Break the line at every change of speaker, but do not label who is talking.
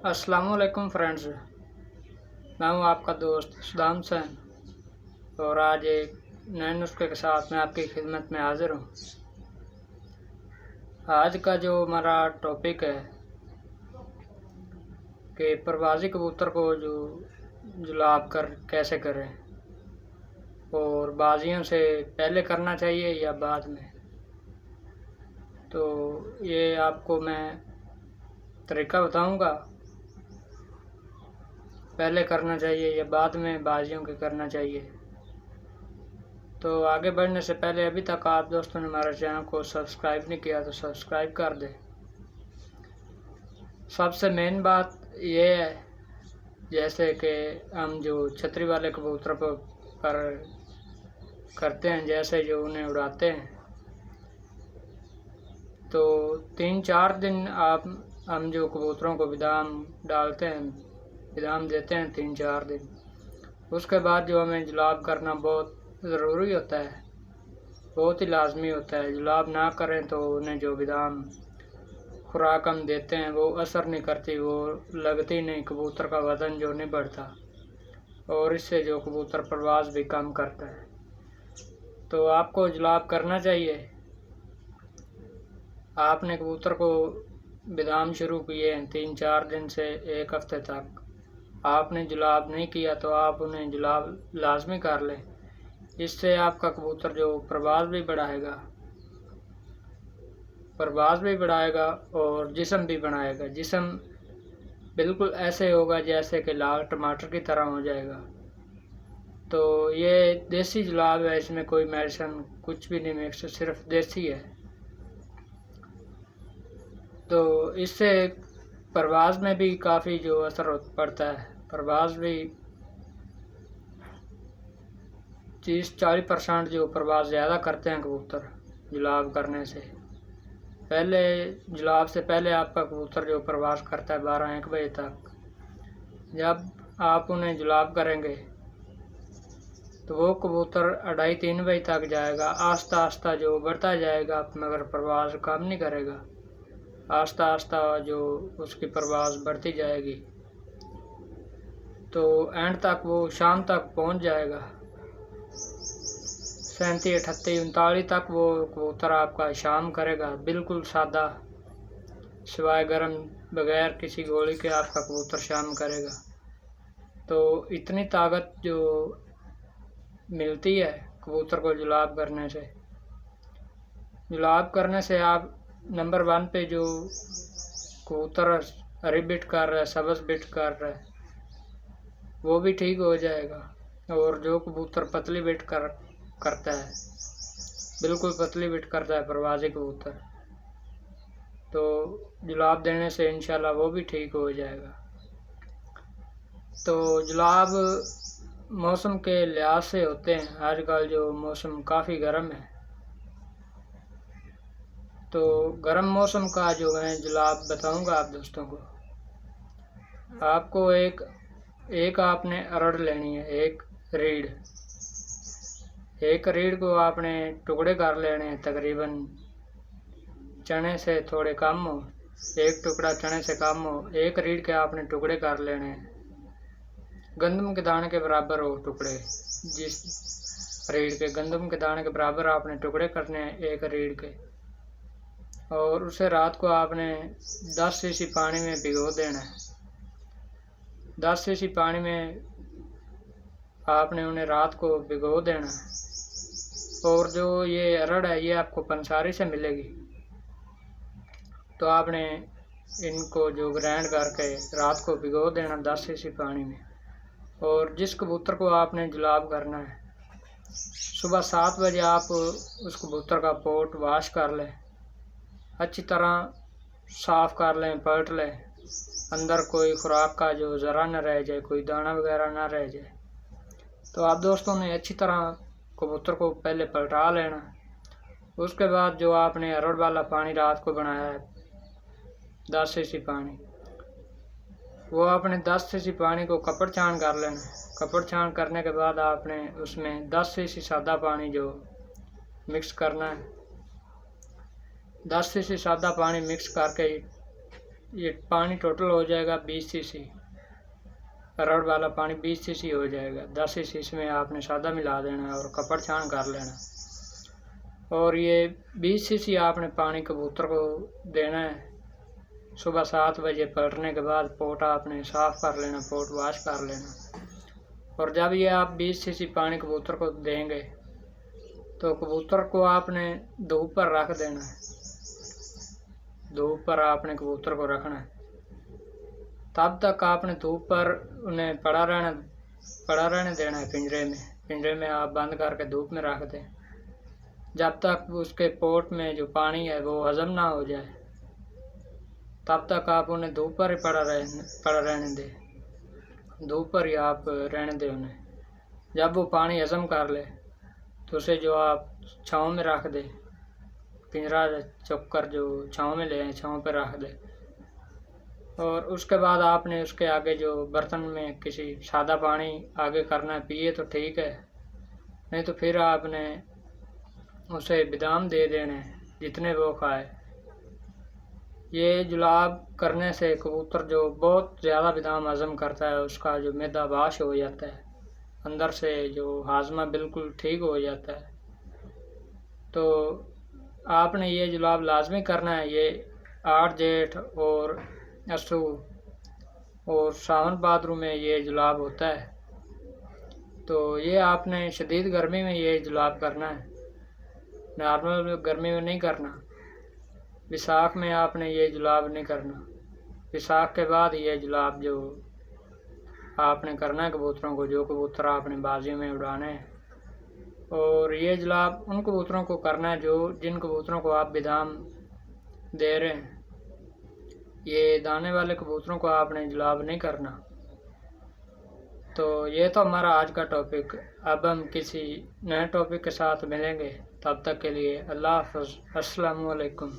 अस्सलामुअलैकुम फ्रेंड्स, मैं हूं आपका दोस्त सुदाम सैन और आज एक नए नुस्खे के साथ मैं आपकी खिदमत में हाजिर हूं। आज का जो हमारा टॉपिक है कि प्रवासी कबूतर को जो जुलाब कर कैसे करें और बाजियों से पहले करना चाहिए या बाद में। तो ये आपको मैं तरीका बताऊंगा, पहले करना चाहिए या बाद में बाजियों के करना चाहिए। तो आगे बढ़ने से पहले अभी तक आप दोस्तों ने हमारे चैनल को सब्सक्राइब नहीं किया तो सब्सक्राइब कर दें। सबसे मेन बात ये है, जैसे कि हम जो छतरी वाले कबूतर पर करते हैं, जैसे जो उन्हें उड़ाते हैं, तो 3-4 दिन हम जो कबूतरों को विदाम डालते हैं, विदाम देते हैं 3-4 दिन। उसके बाद जो हमें जुलाब करना बहुत ज़रूरी होता है, बहुत ही लाजमी होता है। जुलाब ना करें तो उन्हें जो विदाम खुराक हम देते हैं वो असर नहीं करती, वो लगती नहीं, कबूतर का वज़न जो नहीं बढ़ता और इससे जो कबूतर परवाज़ भी कम करता है। तो आपको जुलाब करना चाहिए। आपने कबूतर को विदाम शुरू किए हैं 3-4 दिन से 1 हफ्ते तक, आपने जुलाब नहीं किया तो आप उन्हें जुलाब लाजमी कर लें। इससे आपका कबूतर जो परवाज़ भी बढ़ाएगा और जिस्म भी बनाएगा। जिस्म बिल्कुल ऐसे होगा जैसे कि लाल टमाटर की तरह हो जाएगा। तो ये देसी जुलाब है, इसमें कोई मेडिसिन कुछ भी नहीं मिक्स, सिर्फ देसी है। तो इससे परवाज़ में भी काफ़ी जो असर पड़ता है, परवाज़ भी 30-40% जो परवाज़ ज़्यादा करते हैं कबूतर जुलाब करने से। जुलाब से पहले आपका कबूतर जो परवाज़ करता है 12-1 बजे तक, जब आप उन्हें जुलाब करेंगे तो वो कबूतर 2:30-3 बजे तक जाएगा। आस्ता आस्ता जो बढ़ता जाएगा, मगर परवाज़ कम नहीं करेगा। आस्ता आस्ता जो उसकी परवाज़ बढ़ती जाएगी तो एंड तक वो शाम तक पहुंच जाएगा। 37, 38, 39 तक वो कबूतर आपका शाम करेगा, बिल्कुल सादा, सिवाय गर्म, बगैर किसी गोली के आपका कबूतर शाम करेगा। तो इतनी ताकत जो मिलती है कबूतर को जुलाब करने से। जुलाब करने से आप नंबर 1 पे जो कबूतर हरी बिट कर रहा है, सब्ज़ बिट कर रहा है, वो भी ठीक हो जाएगा। और जो कबूतर पतली बिट करता है, बिल्कुल पतली बिट करता है परवाज़ी कबूतर, तो जुलाब देने से इंशाल्लाह वो भी ठीक हो जाएगा। तो जुलाब मौसम के लिहाज से होते हैं। आजकल जो मौसम काफ़ी गर्म है, तो गर्म मौसम का जो मैं जुलाब बताऊंगा आप दोस्तों को। आपको एक आपने अरड़ लेनी है, एक रीढ़ को आपने टुकड़े कर लेने हैं, तकरीबन चने से थोड़े कम हो, एक टुकड़ा चने से कम हो, एक रीढ़ के आपने टुकड़े कर लेने हैं। गंदम के दाने के बराबर हो टुकड़े, जिस रीढ़ के गंदम के दाने के बराबर आपने टुकड़े करने हैं एक रीढ़ के। और उसे रात को आपने 10 सीसी पानी में भिगो देना है। 10 सीसी पानी में आपने उन्हें रात को भिगो देना है। और जो ये अरड़ है ये आपको पंसारी से मिलेगी, तो आपने इनको जो ग्राइंड करके रात को भिगो देना 10 सीसी पानी में। और जिस कबूतर को आपने जुलाब करना है, सुबह 7 बजे आप उस कबूतर का पोट वाश कर लें, अच्छी तरह साफ़ कर लें, पलट लें, अंदर कोई खुराक का जो ज़रा न रह जाए, कोई दाना वगैरह ना रह जाए। तो आप दोस्तों ने अच्छी तरह कबूतर को पहले पलटा लेना। उसके बाद जो आपने अरड़ वाला पानी रात को बनाया है 10 सीसी पानी, वो आपने 10 सीसी पानी को कपड़ छान कर लेना। कपड़ छान करने के बाद आपने उसमें 10 सीसी सादा पानी जो मिक्स करना है। 10 सीसी सादा पानी मिक्स करके ये पानी टोटल हो जाएगा 20 सीसी, रड़ वाला पानी 20 सीसी हो जाएगा। 10 सीसी इसमें आपने सादा मिला देना है और कपड़ छान कर लेना। और ये 20 सीसी आपने पानी कबूतर को देना है। सुबह 7 बजे पलटने के बाद पोट आपने साफ़ कर लेना, पोट वाश कर लेना। और जब ये आप 20 सीसी पानी कबूतर को देंगे तो कबूतर को आपने धूप पर रख देना है। धूप पर आपने कबूतर को रखना है। तब तक आपने धूप पर उन्हें पड़ा रहने देना है। पिंजरे में आप बंद करके धूप में रख दें जब तक उसके पोट में जो पानी है वो हजम ना हो जाए। तब तक आप उन्हें धूप पर ही पड़ा रहने दें। धूप पर ही आप रहने दें उन्हें। जब वो पानी हजम कर ले तो उसे जो आप छाँव में रख दें। पिंजरा चुक कर जो छाँव में ले आए छाँव पर रख दें। और उसके बाद आपने उसके आगे जो बर्तन में किसी सादा पानी आगे करना है, पिए तो ठीक है, नहीं तो फिर आपने उसे बादाम दे देने जितने वो खाए। ये जुलाब करने से कबूतर जो बहुत ज़्यादा बादाम हज़म करता है उसका जो मैदा वाश हो जाता है, अंदर से जो हाजमा बिल्कुल ठीक हो जाता है। तो आपने ये जुलाब लाजमी करना है। ये 8 जेठ और असू और सावन भाद्र में ये जुलाब होता है। तो ये आपने शदीद गर्मी में ये जुलाब करना है, नॉर्मल गर्मी में नहीं करना। विसाख में आपने ये जुलाब नहीं करना। विसाख के बाद ये जुलाब जो आपने करना है कबूतरों को, जो कबूतर आपने बाजी में उड़ाने हैं। और ये जुलाब उन कबूतरों को करना है जिन कबूतरों को आप बादाम दे रहे हैं। ये दाने वाले कबूतरों को आपने जुलाब नहीं करना। तो ये तो हमारा आज का टॉपिक। अब हम किसी नए टॉपिक के साथ मिलेंगे। तब तक के लिए अल्लाह हाफ़िज़। अस्सलामु अलैकुम।